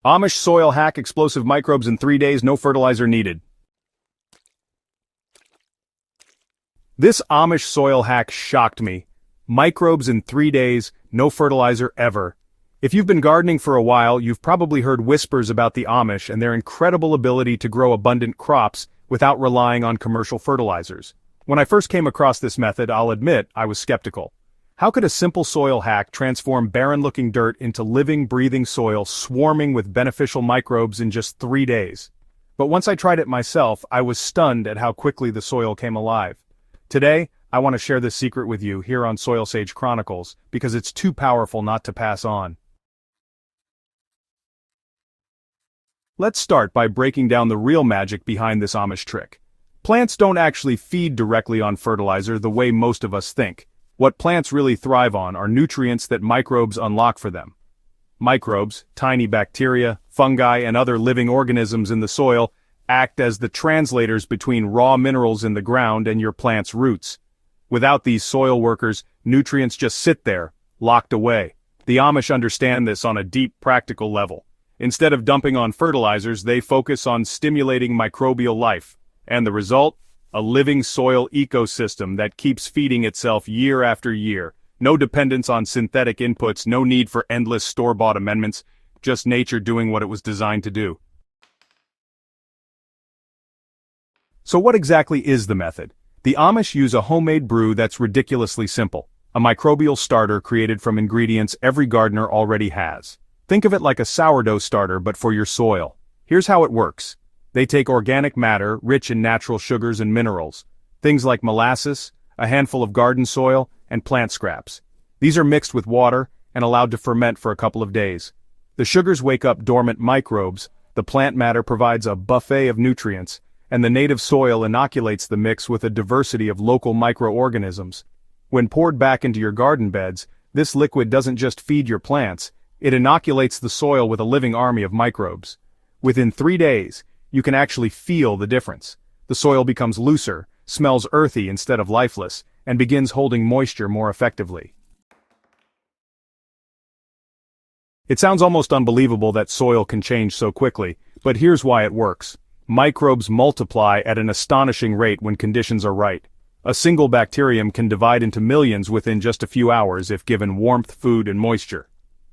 Amish soil hack: explosive microbes in 3 days, no fertilizer needed. This Amish soil hack shocked me. Microbes in 3 days, no fertilizer ever. If you've been gardening for a while, you've probably heard whispers about the Amish and their incredible ability to grow abundant crops without relying on commercial fertilizers. When I first came across this method, I'll admit, I was skeptical. How could a simple soil hack transform barren-looking dirt into living, breathing soil swarming with beneficial microbes in just 3 days? But once I tried it myself, I was stunned at how quickly the soil came alive. Today, I want to share this secret with you here on Soil Sage Chronicles, because it's too powerful not to pass on. Let's start by breaking down the real magic behind this Amish trick. Plants don't actually feed directly on fertilizer the way most of us think. What plants really thrive on are nutrients that microbes unlock for them. Microbes, tiny bacteria, fungi, and other living organisms in the soil, act as the translators between raw minerals in the ground and your plant's roots. Without these soil workers, nutrients just sit there, locked away. The Amish understand this on a deep, practical level. Instead of dumping on fertilizers, they focus on stimulating microbial life. And the result? A living soil ecosystem that keeps feeding itself year after year. No dependence on synthetic inputs, no need for endless store-bought amendments, just nature doing what it was designed to do. So what exactly is the method? The Amish use a homemade brew that's ridiculously simple. A microbial starter created from ingredients every gardener already has. Think of it like a sourdough starter but for your soil. Here's how it works. They take organic matter, rich in natural sugars and minerals. Things like molasses, a handful of garden soil, and plant scraps. These are mixed with water and allowed to ferment for a couple of days. The sugars wake up dormant microbes, the plant matter provides a buffet of nutrients, and the native soil inoculates the mix with a diversity of local microorganisms. When poured back into your garden beds, this liquid doesn't just feed your plants, it inoculates the soil with a living army of microbes. Within 3 days, you can actually feel the difference. The soil becomes looser, smells earthy instead of lifeless, and begins holding moisture more effectively. It sounds almost unbelievable that soil can change so quickly, but here's why it works. Microbes multiply at an astonishing rate when conditions are right. A single bacterium can divide into millions within just a few hours if given warmth, food, and moisture.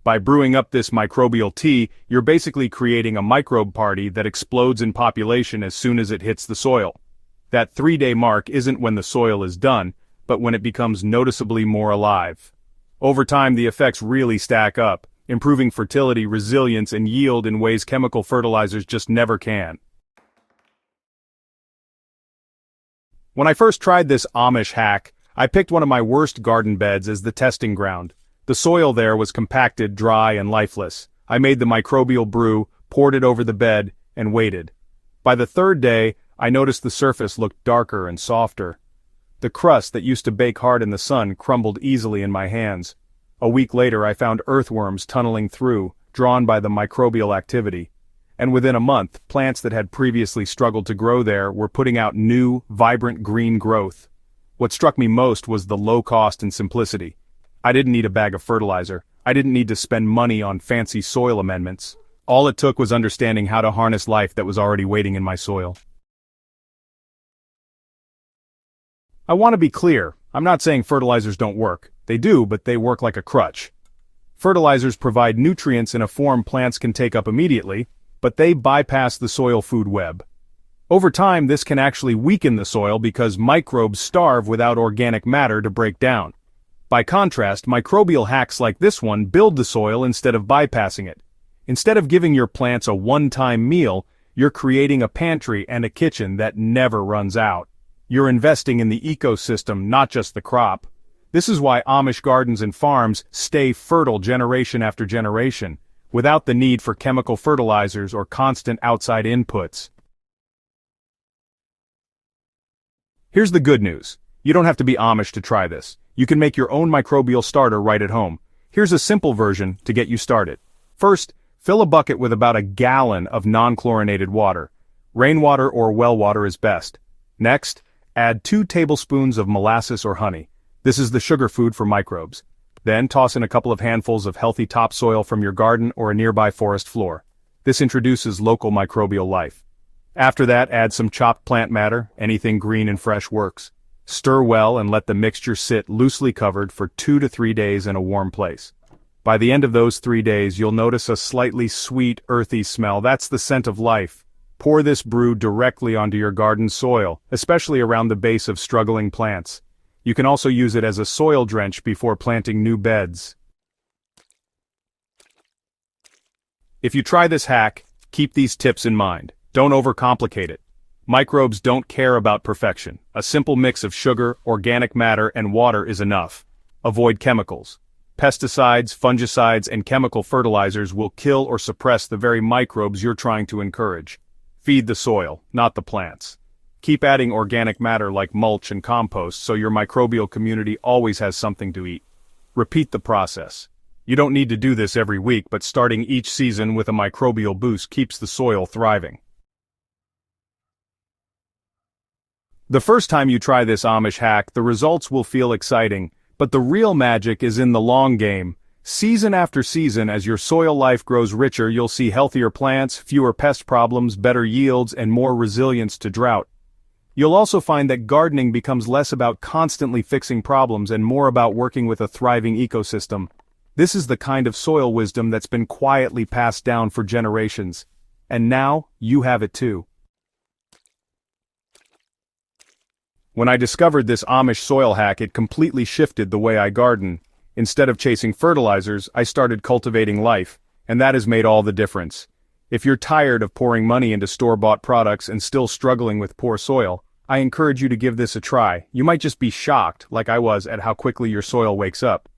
By brewing up this microbial tea, you're basically creating a microbe party that explodes in population as soon as it hits the soil. That 3-day mark isn't when the soil is done, but when it becomes noticeably more alive. Over time, the effects really stack up, improving fertility, resilience, and yield in ways chemical fertilizers just never can. When I first tried this Amish hack, I picked one of my worst garden beds as the testing ground. The soil there was compacted, dry, and lifeless. I made the microbial brew, poured it over the bed, and waited. By the 3rd day, I noticed the surface looked darker and softer. The crust that used to bake hard in the sun crumbled easily in my hands. A week later, I found earthworms tunneling through, drawn by the microbial activity. And within a month, plants that had previously struggled to grow there were putting out new, vibrant green growth. What struck me most was the low cost and simplicity. I didn't need a bag of fertilizer. I didn't need to spend money on fancy soil amendments. All it took was understanding how to harness life that was already waiting in my soil. I want to be clear, I'm not saying fertilizers don't work. They do, but they work like a crutch. Fertilizers provide nutrients in a form plants can take up immediately, but they bypass the soil food web. Over time, this can actually weaken the soil because microbes starve without organic matter to break down. By contrast, microbial hacks like this one build the soil instead of bypassing it. Instead of giving your plants a one-time meal, you're creating a pantry and a kitchen that never runs out. You're investing in the ecosystem, not just the crop. This is why Amish gardens and farms stay fertile generation after generation, without the need for chemical fertilizers or constant outside inputs. Here's the good news. You don't have to be Amish to try this. You can make your own microbial starter right at home. Here's a simple version to get you started. First, fill a bucket with about a gallon of non-chlorinated water. Rainwater or well water is best. Next, add 2 tablespoons of molasses or honey. This is the sugar food for microbes. Then toss in a couple of handfuls of healthy topsoil from your garden or a nearby forest floor. This introduces local microbial life. After that, add some chopped plant matter, anything green and fresh works. Stir well and let the mixture sit loosely covered for 2 to 3 days in a warm place. By the end of those 3 days, you'll notice a slightly sweet, earthy smell. That's the scent of life. Pour this brew directly onto your garden soil, especially around the base of struggling plants. You can also use it as a soil drench before planting new beds. If you try this hack, keep these tips in mind. Don't overcomplicate it. Microbes don't care about perfection. A simple mix of sugar, organic matter, and water is enough. Avoid chemicals. Pesticides, fungicides, and chemical fertilizers will kill or suppress the very microbes you're trying to encourage. Feed the soil, not the plants. Keep adding organic matter like mulch and compost so your microbial community always has something to eat. Repeat the process. You don't need to do this every week, but starting each season with a microbial boost keeps the soil thriving. The first time you try this Amish hack, the results will feel exciting, but the real magic is in the long game. Season after season, as your soil life grows richer, you'll see healthier plants, fewer pest problems, better yields, and more resilience to drought. You'll also find that gardening becomes less about constantly fixing problems and more about working with a thriving ecosystem. This is the kind of soil wisdom that's been quietly passed down for generations. And now, you have it too. When I discovered this Amish soil hack, it completely shifted the way I garden. Instead of chasing fertilizers, I started cultivating life, and that has made all the difference. If you're tired of pouring money into store-bought products and still struggling with poor soil, I encourage you to give this a try. You might just be shocked, like I was, at how quickly your soil wakes up.